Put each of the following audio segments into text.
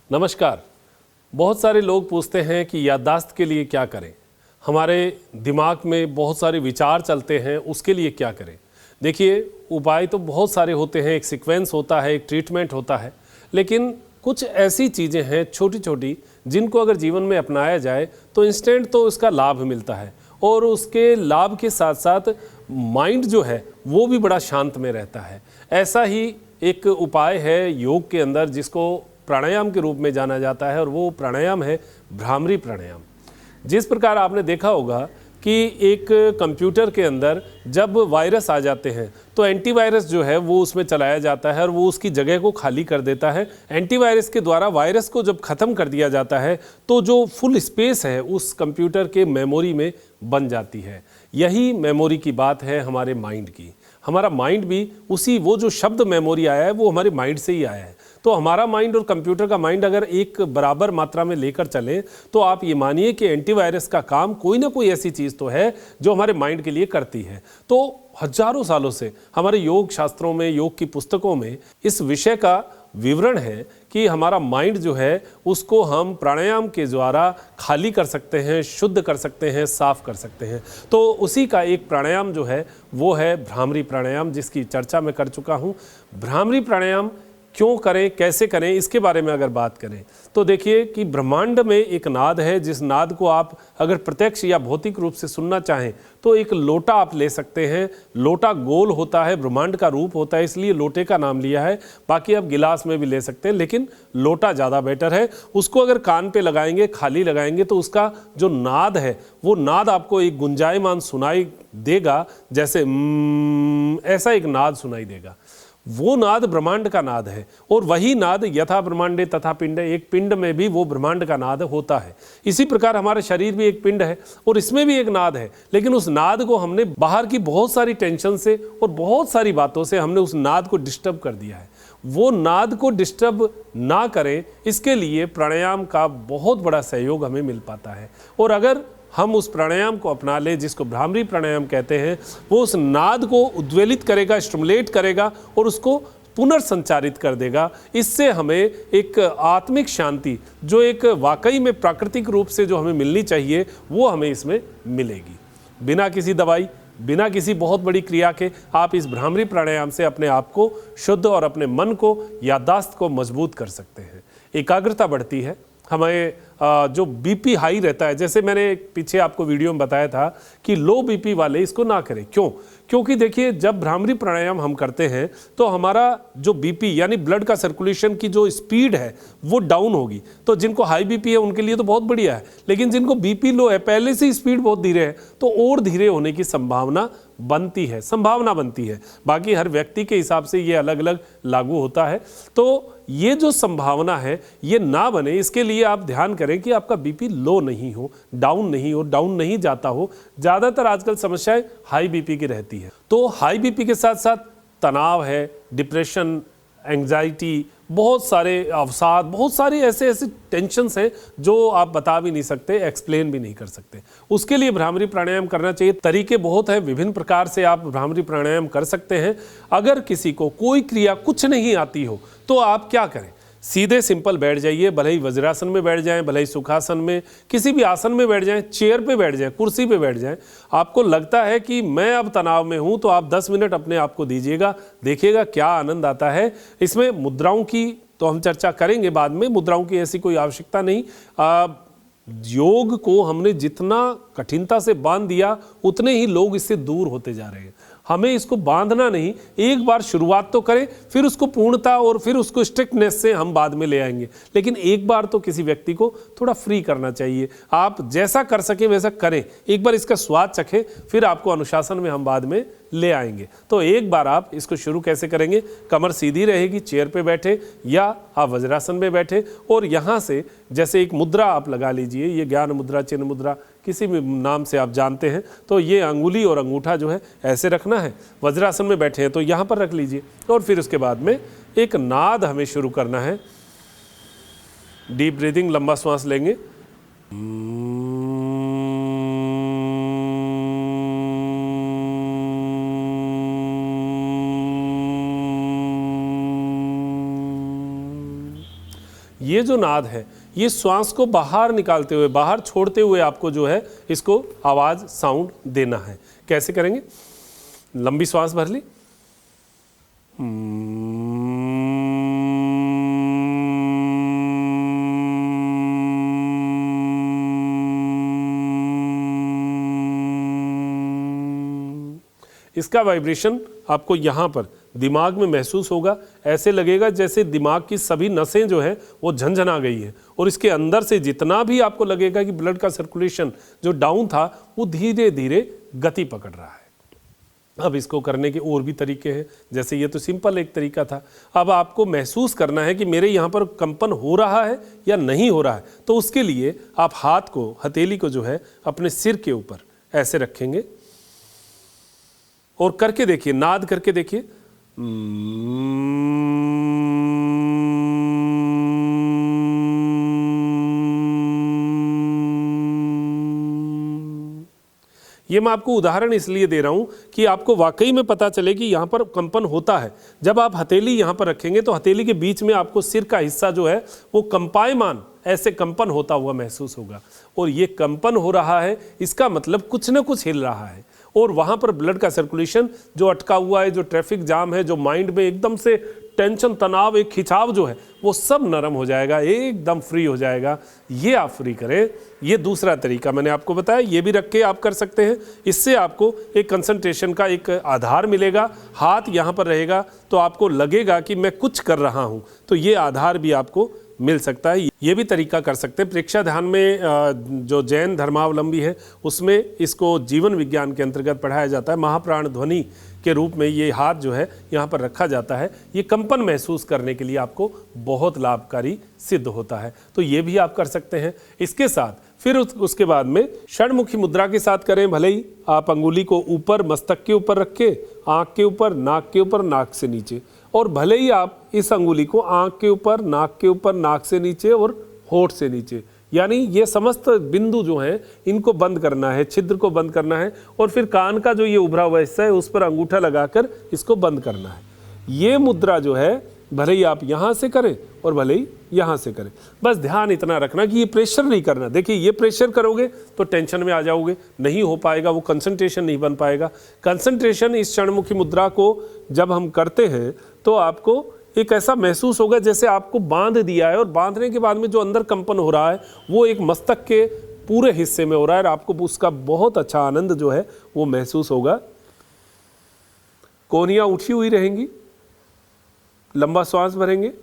नमस्कार। बहुत सारे लोग पूछते हैं कि याददाश्त के लिए क्या करें, हमारे दिमाग में बहुत सारे विचार चलते हैं, उसके लिए क्या करें। देखिए, उपाय तो बहुत सारे होते हैं, एक सीक्वेंस होता है, एक ट्रीटमेंट होता है, लेकिन कुछ ऐसी चीज़ें हैं छोटी छोटी जिनको अगर जीवन में अपनाया जाए तो इंस्टेंट तो उसका लाभ मिलता है और उसके लाभ के साथ साथ माइंड जो है वो भी बड़ा शांत में रहता है। ऐसा ही एक उपाय है योग के अंदर जिसको प्राणायाम के रूप में जाना जाता है और वो प्राणायाम है भ्रामरी प्राणायाम। जिस प्रकार आपने देखा होगा कि एक कंप्यूटर के अंदर जब वायरस आ जाते हैं तो एंटीवायरस जो है वो उसमें चलाया जाता है और वो उसकी जगह को खाली कर देता है। एंटीवायरस के द्वारा वायरस को जब ख़त्म कर दिया जाता है तो जो फुल स्पेस है उस कंप्यूटर के मेमोरी में बन जाती है। यही मेमोरी की बात है हमारे माइंड की। हमारा माइंड भी उसी वो जो शब्द मेमोरी आया है वो हमारे माइंड से ही आया है। तो हमारा माइंड और कंप्यूटर का माइंड अगर एक बराबर मात्रा में लेकर चलें तो आप ये मानिए कि एंटीवायरस का काम कोई ना कोई ऐसी चीज़ तो है जो हमारे माइंड के लिए करती है। तो हजारों सालों से हमारे योग शास्त्रों में, योग की पुस्तकों में इस विषय का विवरण है कि हमारा माइंड जो है उसको हम प्राणायाम के द्वारा खाली कर सकते हैं, शुद्ध कर सकते हैं, साफ कर सकते हैं। तो उसी का एक प्राणायाम जो है वो है भ्रामरी प्राणायाम, जिसकी चर्चा मैं कर चुका हूँ। भ्रामरी प्राणायाम क्यों करें, कैसे करें, इसके बारे में अगर बात करें तो देखिए कि ब्रह्मांड में एक नाद है, जिस नाद को आप अगर प्रत्यक्ष या भौतिक रूप से सुनना चाहें तो एक लोटा आप ले सकते हैं। लोटा गोल होता है, ब्रह्मांड का रूप होता है, इसलिए लोटे का नाम लिया है। बाकी आप गिलास में भी ले सकते हैं, लेकिन लोटा ज़्यादा बेटर है। उसको अगर कान पे लगाएंगे, खाली लगाएंगे तो उसका जो नाद है वो नाद आपको एक गुंजायमान सुनाई देगा, जैसे ऐसा एक नाद सुनाई देगा। वो नाद ब्रह्मांड का नाद है और वही नाद यथा ब्रह्मांडे तथा पिंड, एक पिंड में भी वो ब्रह्मांड का नाद होता है। इसी प्रकार हमारा शरीर भी एक पिंड है और इसमें भी एक नाद है, लेकिन उस नाद को हमने बाहर की बहुत सारी टेंशन से और बहुत सारी बातों से हमने उस नाद को डिस्टर्ब कर दिया है। वो नाद को डिस्टर्ब ना करें, इसके लिए प्राणायाम का बहुत बड़ा सहयोग हमें मिल पाता है। और अगर हम उस प्राणायाम को अपना ले जिसको भ्रामरी प्राणायाम कहते हैं, वो उस नाद को उद्वेलित करेगा, स्टिमुलेट करेगा और उसको पुनर्संचारित कर देगा। इससे हमें एक आत्मिक शांति जो एक वाकई में प्राकृतिक रूप से जो हमें मिलनी चाहिए वो हमें इसमें मिलेगी। बिना किसी दवाई, बिना किसी बहुत बड़ी क्रिया के आप इस भ्रामरी प्राणायाम से अपने आप को शुद्ध और अपने मन को, याददाश्त को मजबूत कर सकते हैं। एकाग्रता बढ़ती है। हमें जो बीपी हाई रहता है, जैसे मैंने पीछे आपको वीडियो में बताया था कि लो बीपी वाले इसको ना करें। क्यों? क्योंकि देखिए, जब भ्रामरी प्राणायाम हम करते हैं तो हमारा जो बीपी यानी ब्लड का सर्कुलेशन की जो स्पीड है वो डाउन होगी। तो जिनको हाई बीपी है उनके लिए तो बहुत बढ़िया है, लेकिन जिनको बीपी लो है, पहले से स्पीड बहुत धीरे है, तो और धीरे होने की संभावना बनती है। बाकी हर व्यक्ति के हिसाब से ये अलग अलग लागू होता है। तो ये जो संभावना है ये ना बने, इसके लिए आप ध्यान करें कि आपका बीपी लो नहीं हो, डाउन नहीं जाता हो। ज़्यादातर आजकल समस्याएं हाई बीपी की रहती है। तो हाई बीपी के साथ साथ तनाव है, डिप्रेशन, एंग्जाइटी, बहुत सारे अवसाद, बहुत सारे ऐसे टेंशन्स हैं जो आप बता भी नहीं सकते, एक्सप्लेन भी नहीं कर सकते। उसके लिए भ्रामरी प्राणायाम करना चाहिए। तरीके बहुत हैं, विभिन्न प्रकार से आप भ्रामरी प्राणायाम कर सकते हैं। अगर किसी को कोई क्रिया कुछ नहीं आती हो तो आप क्या करें? सीधे सिंपल बैठ जाइए, भले ही वज्रासन में बैठ जाएं, भले ही सुखासन में, किसी भी आसन में बैठ जाएं, चेयर पे बैठ जाएं, कुर्सी पे बैठ जाएं। आपको लगता है कि मैं अब तनाव में हूं तो आप 10 मिनट अपने आप को दीजिएगा, देखिएगा क्या आनंद आता है। इसमें मुद्राओं की तो हम चर्चा करेंगे बाद में, मुद्राओं की ऐसी कोई आवश्यकता नहीं। योग को हमने जितना कठिनता से बांध दिया उतने ही लोग इससे दूर होते जा रहे हैं। हमें इसको बांधना नहीं, एक बार शुरुआत तो करें, फिर उसको पूर्णता और फिर उसको स्ट्रिक्टनेस से हम बाद में ले आएंगे। लेकिन एक बार तो किसी व्यक्ति को थोड़ा फ्री करना चाहिए। आप जैसा कर सके वैसा करें, एक बार इसका स्वाद चखें, फिर आपको अनुशासन में हम बाद में ले आएंगे। तो एक बार आप इसको शुरू कैसे करेंगे? कमर सीधी रहेगी, चेयर पे बैठे या आप वज्रासन में बैठे और यहाँ से जैसे एक मुद्रा आप लगा लीजिए, ये ज्ञान मुद्रा, चिन्ह मुद्रा, किसी भी नाम से आप जानते हैं। तो ये अंगुली और अंगूठा जो है ऐसे रखना है। वज्रासन में बैठे हैं तो यहाँ पर रख लीजिए और फिर उसके बाद में एक नाद हमें शुरू करना है। डीप ब्रीदिंग, लंबा श्वास लेंगे। ये जो नाद है ये श्वास को बाहर निकालते हुए, बाहर छोड़ते हुए आपको जो है इसको आवाज़, साउंड देना है। कैसे करेंगे? लंबी श्वास भर ली, इसका वाइब्रेशन आपको यहाँ पर दिमाग में महसूस होगा। ऐसे लगेगा जैसे दिमाग की सभी नसें जो है वो झनझना गई है, और इसके अंदर से जितना भी आपको लगेगा कि ब्लड का सर्कुलेशन जो डाउन था वो धीरे धीरे गति पकड़ रहा है। अब इसको करने के और भी तरीके हैं, जैसे ये तो सिंपल एक तरीका था। अब आपको महसूस करना है कि मेरे यहाँ पर कंपन हो रहा है या नहीं हो रहा है। तो उसके लिए आप हाथ को, हथेली को जो है अपने सिर के ऊपर ऐसे रखेंगे और करके देखिए, नाद करके देखिए। ये मैं आपको उदाहरण इसलिए दे रहा हूं कि आपको वाकई में पता चले कि यहाँ पर कंपन होता है। जब आप हथेली यहाँ पर रखेंगे तो हथेली के बीच में आपको सिर का हिस्सा जो है वो कंपायमान, ऐसे कंपन होता हुआ महसूस होगा। और ये कंपन हो रहा है, इसका मतलब कुछ न कुछ हिल रहा है, और वहाँ पर ब्लड का सर्कुलेशन जो अटका हुआ है, जो ट्रैफिक जाम है, जो माइंड में एकदम से टेंशन, तनाव, एक खिंचाव जो है वो सब नरम हो जाएगा, एकदम फ्री हो जाएगा। ये आप फ्री करें। ये दूसरा तरीका मैंने आपको बताया, ये भी रख के आप कर सकते हैं। इससे आपको एक कंसंट्रेशन का एक आधार मिलेगा। हाथ यहाँ पर रहेगा तो आपको लगेगा कि मैं कुछ कर रहा हूँ, तो ये आधार भी आपको मिल सकता है। ये भी तरीका कर सकते हैं। प्रेक्षा ध्यान में जो जैन धर्मावलंबी है उसमें इसको जीवन विज्ञान के अंतर्गत पढ़ाया जाता है। महाप्राण ध्वनि के रूप में ये हाथ जो है यहाँ पर रखा जाता है। ये कंपन महसूस करने के लिए आपको बहुत लाभकारी सिद्ध होता है, तो ये भी आप कर सकते हैं। इसके साथ फिर उसके बाद में षणमुखी मुद्रा के साथ करें। भले ही आप अंगुली को ऊपर मस्तक के ऊपर रख के, आँख के ऊपर, नाक के ऊपर, नाक से नीचे, और भले ही आप इस अंगुली को आँख के ऊपर, नाक के ऊपर, नाक से नीचे और होठ से नीचे, यानी ये समस्त बिंदु जो हैं इनको बंद करना है, छिद्र को बंद करना है, और फिर कान का जो ये उभरा हुआ हिस्सा है उस पर अंगूठा लगाकर इसको बंद करना है। ये मुद्रा जो है भले ही आप यहाँ से करें और भले ही यहाँ से करें, बस ध्यान इतना रखना कि ये प्रेशर नहीं करना। देखिए, ये प्रेशर करोगे तो टेंशन में आ जाओगे, नहीं हो पाएगा, वो कंसंट्रेशन नहीं बन पाएगा। कंसंट्रेशन इस षणमुखी मुद्रा को जब हम करते हैं तो आपको एक ऐसा महसूस होगा जैसे आपको बांध दिया है, और बांधने के बाद में जो अंदर कंपन हो रहा है वो एक मस्तक के पूरे हिस्से में हो रहा है, और आपको उसका बहुत अच्छा आनंद जो है वो महसूस होगा। कोहनियाँ उठी हुई रहेंगी, लंबा श्वास भरेंगे,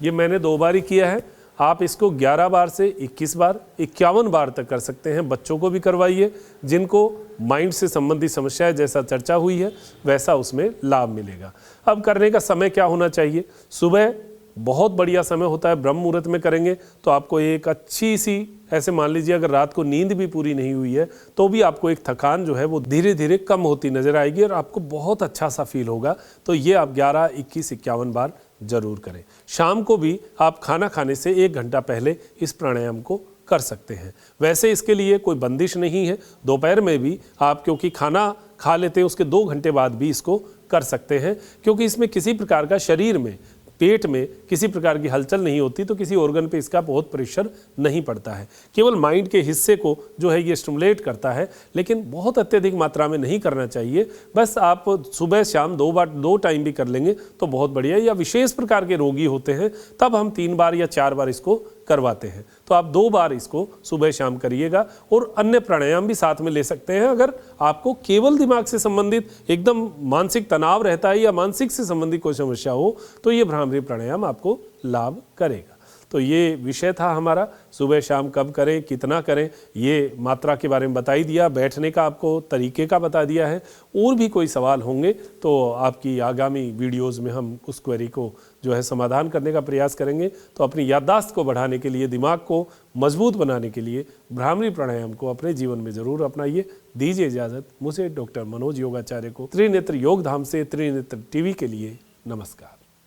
ये मैंने 2 बार ही किया है। आप इसको 11 बार से 21 बार, 51 बार तक कर सकते हैं। बच्चों को भी करवाइए जिनको माइंड से संबंधित समस्या है, जैसा चर्चा हुई है वैसा उसमें लाभ मिलेगा। अब करने का समय क्या होना चाहिए? सुबह बहुत बढ़िया समय होता है, ब्रह्म मुहूर्त में करेंगे तो आपको एक अच्छी सी, ऐसे मान लीजिए अगर रात को नींद भी पूरी नहीं हुई है तो भी आपको एक थकान जो है वो धीरे धीरे कम होती नजर आएगी और आपको बहुत अच्छा सा फील होगा। तो ये आप 11, 21, 51 बार जरूर करें। शाम को भी आप खाना खाने से 1 घंटा पहले इस प्राणायाम को कर सकते हैं। वैसे इसके लिए कोई बंदिश नहीं है। दोपहर में भी आप, क्योंकि खाना खा लेते हैं उसके 2 घंटे बाद भी इसको कर सकते हैं, क्योंकि इसमें किसी प्रकार का शरीर में, पेट में किसी प्रकार की हलचल नहीं होती, तो किसी ऑर्गन पे इसका बहुत प्रेशर नहीं पड़ता है। केवल माइंड के हिस्से को जो है ये स्टिमुलेट करता है, लेकिन बहुत अत्यधिक मात्रा में नहीं करना चाहिए। बस आप सुबह शाम 2 बार, 2 टाइम भी कर लेंगे तो बहुत बढ़िया। या विशेष प्रकार के रोगी होते हैं तब हम 3 बार या 4 बार इसको करवाते हैं। तो आप 2 बार इसको सुबह शाम करिएगा, और अन्य प्राणायाम भी साथ में ले सकते हैं। अगर आपको केवल दिमाग से संबंधित एकदम मानसिक तनाव रहता है या मानसिक से संबंधित कोई समस्या हो तो ये भ्रामरी प्राणायाम आपको लाभ करेगा। तो ये विषय था हमारा, सुबह शाम कब करें, कितना करें, ये मात्रा के बारे में बता ही दिया, बैठने का आपको तरीके का बता दिया है। और भी कोई सवाल होंगे तो आपकी आगामी वीडियोज़ में हम उस क्वेरी को जो है समाधान करने का प्रयास करेंगे तो अपनी याददाश्त को बढ़ाने के लिए, दिमाग को मजबूत बनाने के लिए भ्रामरी प्राणायाम को अपने जीवन में जरूर अपनाइए। दीजिए इजाज़त मुझे डॉक्टर मनोज योगाचार्य को त्रिनेत्र योग धाम से त्रिनेत्र टीवी के लिए। नमस्कार।